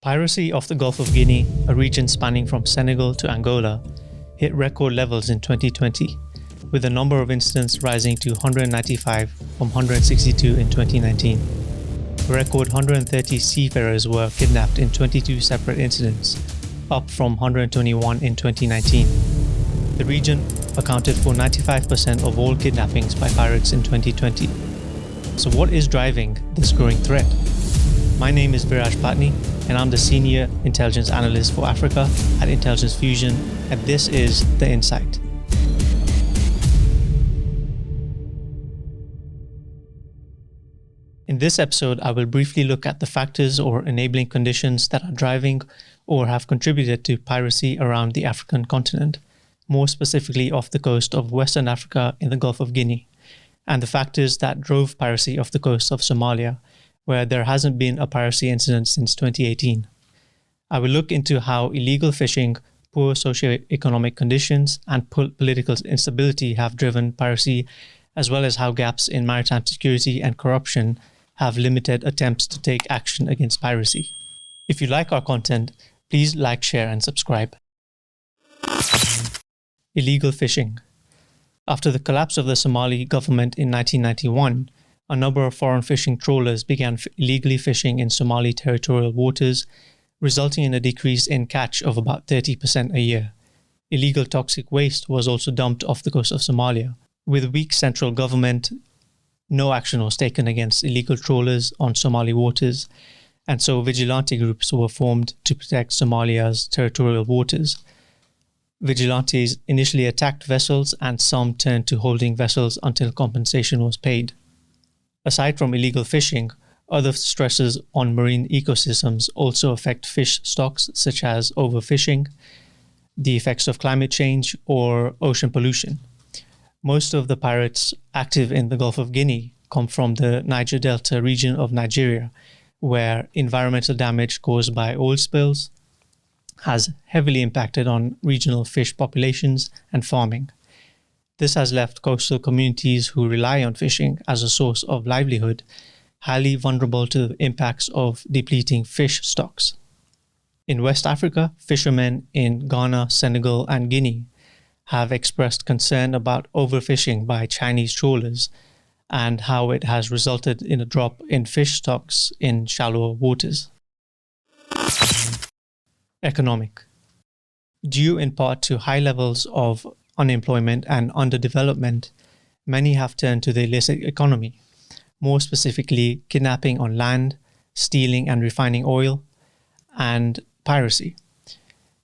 Piracy off the Gulf of Guinea, a region spanning from Senegal to Angola, hit record levels in 2020, with the number of incidents rising to 195 from 162 in 2019. A record 130 seafarers were kidnapped in 22 separate incidents, up from 121 in 2019. The region accounted for 95% of all kidnappings by pirates in 2020. So what is driving this growing threat? My name is Viraj Patni, and I'm the Senior Intelligence Analyst for Africa at Intelligence Fusion, and this is The Insight. In this episode, I will briefly look at the factors or enabling conditions that are driving or have contributed to piracy around the African continent, more specifically off the coast of Western Africa in the Gulf of Guinea, and the factors that drove piracy off the coast of Somalia, where there hasn't been a piracy incident since 2018. I will look into how illegal fishing, poor socio-economic conditions, and political instability have driven piracy, as well as how gaps in maritime security and corruption have limited attempts to take action against piracy. If you like our content, please like, share, and subscribe. Illegal fishing. After the collapse of the Somali government in 1991, a number of foreign fishing trawlers began illegally fishing in Somali territorial waters, resulting in a decrease in catch of about 30% a year. Illegal toxic waste was also dumped off the coast of Somalia. With a weak central government, no action was taken against illegal trawlers on Somali waters, and so vigilante groups were formed to protect Somalia's territorial waters. Vigilantes initially attacked vessels, and some turned to holding vessels until compensation was paid. Aside from illegal fishing, other stresses on marine ecosystems also affect fish stocks, such as overfishing, the effects of climate change, or ocean pollution. Most of the pirates active in the Gulf of Guinea come from the Niger Delta region of Nigeria, where environmental damage caused by oil spills has heavily impacted on regional fish populations and farming. This has left coastal communities who rely on fishing as a source of livelihood highly vulnerable to the impacts of depleting fish stocks. In West Africa, fishermen in Ghana, Senegal, and Guinea have expressed concern about overfishing by Chinese trawlers and how it has resulted in a drop in fish stocks in shallower waters. Economic. Due in part to high levels of unemployment and underdevelopment, many have turned to the illicit economy, more specifically kidnapping on land, stealing and refining oil, and piracy.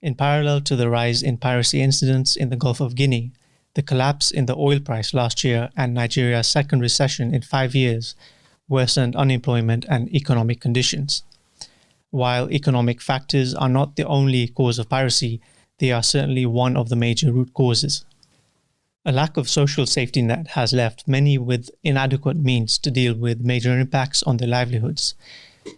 In parallel to the rise in piracy incidents in the Gulf of Guinea, the collapse in the oil price last year and Nigeria's second recession in 5 years worsened unemployment and economic conditions. While economic factors are not the only cause of piracy, they are certainly one of the major root causes. A lack of social safety net has left many with inadequate means to deal with major impacts on their livelihoods.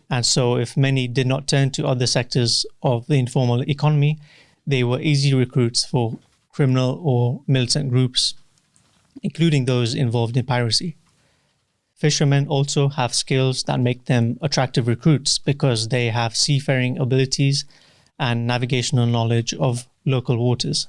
And so if many did not turn to other sectors of the informal economy, they were easy recruits for criminal or militant groups, including those involved in piracy. Fishermen also have skills that make them attractive recruits because they have seafaring abilities and navigational knowledge of local waters.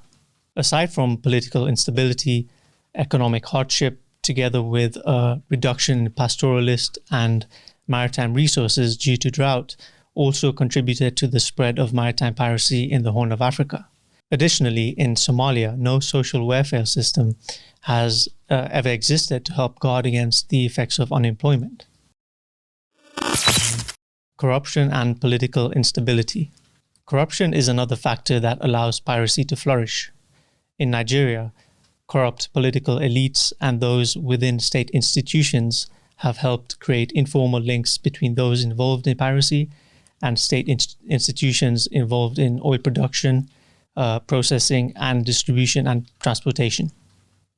Aside from political instability, economic hardship, together with a reduction in pastoralist and maritime resources due to drought, also contributed to the spread of maritime piracy in the Horn of Africa. Additionally, in Somalia, no social welfare system has ever existed to help guard against the effects of unemployment. Corruption and political instability. Corruption is another factor that allows piracy to flourish. In Nigeria, corrupt political elites and those within state institutions have helped create informal links between those involved in piracy and state institutions involved in oil production, processing, and distribution and transportation.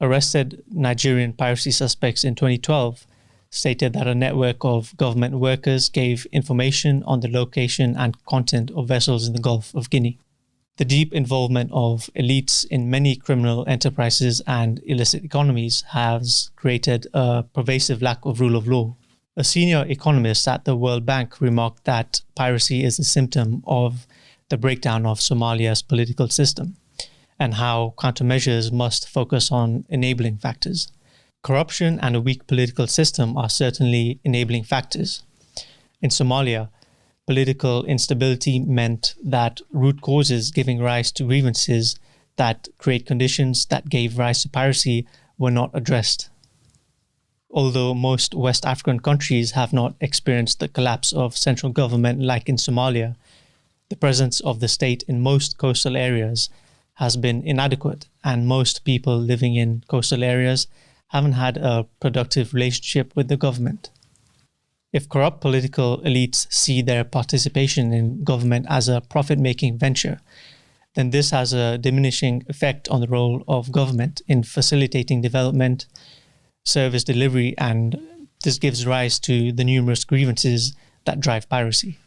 Arrested Nigerian piracy suspects in 2012 stated that a network of government workers gave information on the location and content of vessels in the Gulf of Guinea. The deep involvement of elites in many criminal enterprises and illicit economies has created a pervasive lack of rule of law. A senior economist at the World Bank remarked that piracy is a symptom of the breakdown of Somalia's political system, and how countermeasures must focus on enabling factors. Corruption and a weak political system are certainly enabling factors. In Somalia, political instability meant that root causes giving rise to grievances that create conditions that gave rise to piracy were not addressed. Although most West African countries have not experienced the collapse of central government like in Somalia, the presence of the state in most coastal areas has been inadequate, and most people living in coastal areas haven't had a productive relationship with the government. If corrupt political elites see their participation in government as a profit-making venture, then this has a diminishing effect on the role of government in facilitating development, service delivery, and this gives rise to the numerous grievances that drive piracy.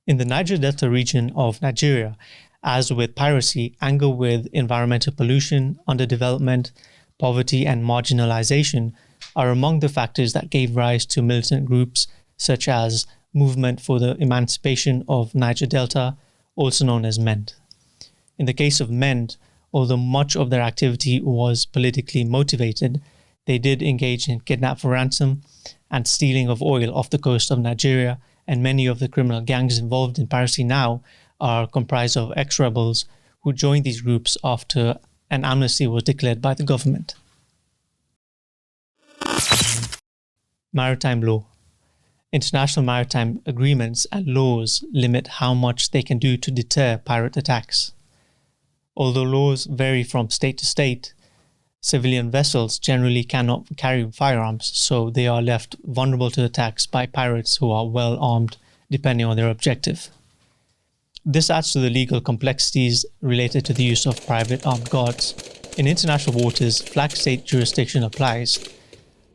In the Niger Delta region of Nigeria, as with piracy, anger with environmental pollution, underdevelopment, poverty, and marginalization are among the factors that gave rise to militant groups such as Movement for the Emancipation of Niger Delta, also known as MEND. In the case of MEND, although much of their activity was politically motivated, they did engage in kidnap for ransom and stealing of oil off the coast of Nigeria, and many of the criminal gangs involved in piracy now are comprised of ex-rebels who joined these groups after an amnesty was declared by the government. Maritime law. International maritime agreements and laws limit how much they can do to deter pirate attacks. Although laws vary from state to state, civilian vessels generally cannot carry firearms, so they are left vulnerable to attacks by pirates who are well armed, depending on their objective. This adds to the legal complexities related to the use of private armed guards. In international waters, flag state jurisdiction applies,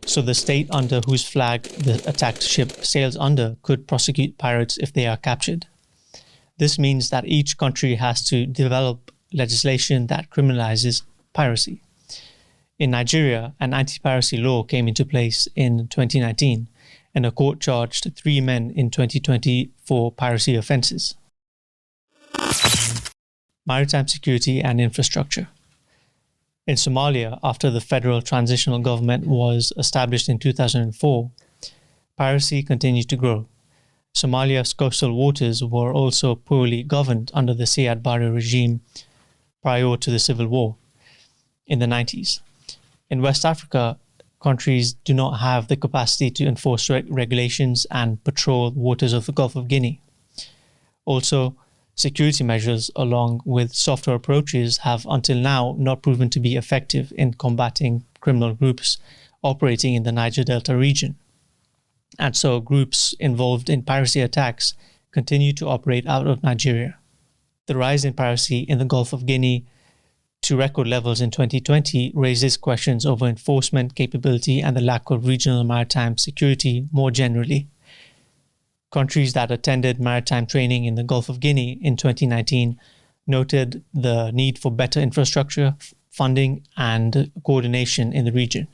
so the state under whose flag the attacked ship sails under could prosecute pirates if they are captured. This means that each country has to develop legislation that criminalizes piracy. In Nigeria, an anti-piracy law came into place in 2019, and a court charged 3 men in 2020 for piracy offences. Maritime security and infrastructure. In Somalia, after the federal transitional government was established in 2004, piracy continued to grow. Somalia's coastal waters were also poorly governed under the Siad Barre regime prior to the civil war in the 90s. In West Africa, countries do not have the capacity to enforce regulations and patrol waters of the Gulf of Guinea. Also, security measures along with softer approaches have until now not proven to be effective in combating criminal groups operating in the Niger Delta region. And so groups involved in piracy attacks continue to operate out of Nigeria. The rise in piracy in the Gulf of Guinea to record levels in 2020 raises questions over enforcement capability and the lack of regional maritime security more generally. Countries that attended maritime training in the Gulf of Guinea in 2019 noted the need for better infrastructure, funding, and coordination in the region.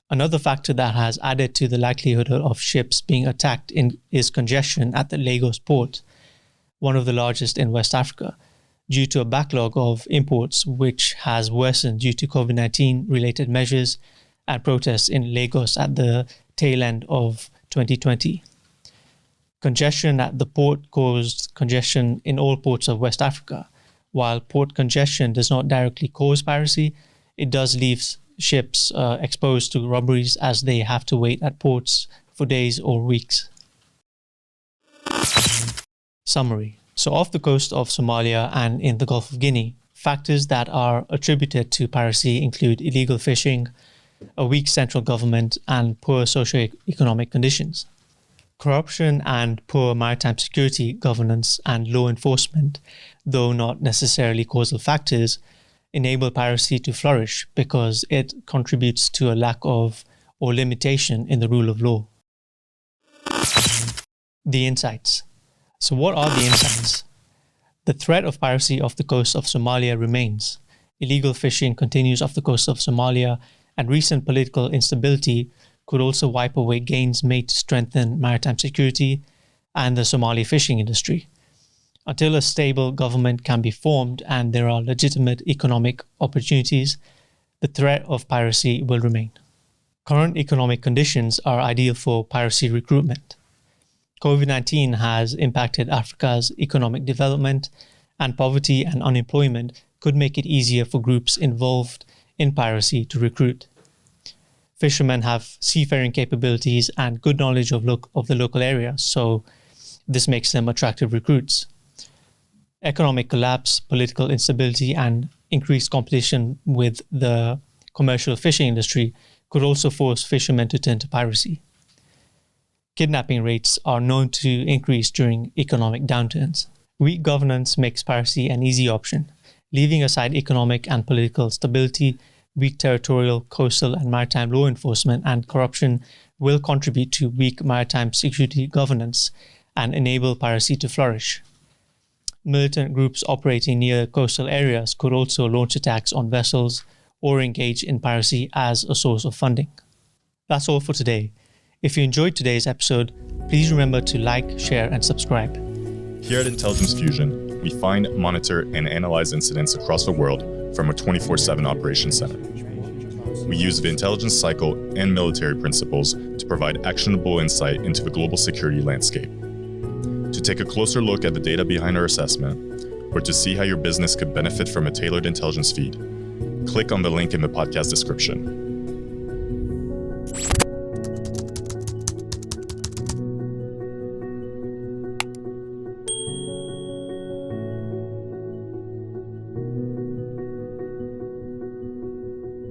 Another factor that has added to the likelihood of ships being attacked is congestion at the Lagos port, one of the largest in West Africa, due to a backlog of imports which has worsened due to COVID-19 related measures and protests in Lagos at the tail end of 2020. Congestion at the port caused congestion in all ports of West Africa. While port congestion does not directly cause piracy, it does leave ships exposed to robberies as they have to wait at ports for days or weeks. Summary. So off the coast of Somalia and in the Gulf of Guinea, factors that are attributed to piracy include illegal fishing, a weak central government, and poor socio-economic conditions. Corruption and poor maritime security, governance, and law enforcement, though not necessarily causal factors, enable piracy to flourish because it contributes to a lack of or limitation in the rule of law. The insights. So what are the insights? The threat of piracy off the coast of Somalia remains. Illegal fishing continues off the coast of Somalia, and recent political instability could also wipe away gains made to strengthen maritime security and the Somali fishing industry. Until a stable government can be formed and there are legitimate economic opportunities, the threat of piracy will remain. Current economic conditions are ideal for piracy recruitment. COVID-19 has impacted Africa's economic development, and poverty and unemployment could make it easier for groups involved in piracy to recruit. Fishermen have seafaring capabilities and good knowledge of the local area, so this makes them attractive recruits. Economic collapse, political instability, and increased competition with the commercial fishing industry could also force fishermen to turn to piracy. Kidnapping rates are known to increase during economic downturns. Weak governance makes piracy an easy option. Leaving aside economic and political stability, weak territorial, coastal, and maritime law enforcement and corruption will contribute to weak maritime security governance and enable piracy to flourish. Militant groups operating near coastal areas could also launch attacks on vessels or engage in piracy as a source of funding. That's all for today. If you enjoyed today's episode, please remember to like, share, and subscribe. Here at Intelligence Fusion, we find, monitor, and analyze incidents across the world from a 24/7 operations center. We use the intelligence cycle and military principles to provide actionable insight into the global security landscape. To take a closer look at the data behind our assessment, or to see how your business could benefit from a tailored intelligence feed, click on the link in the podcast description.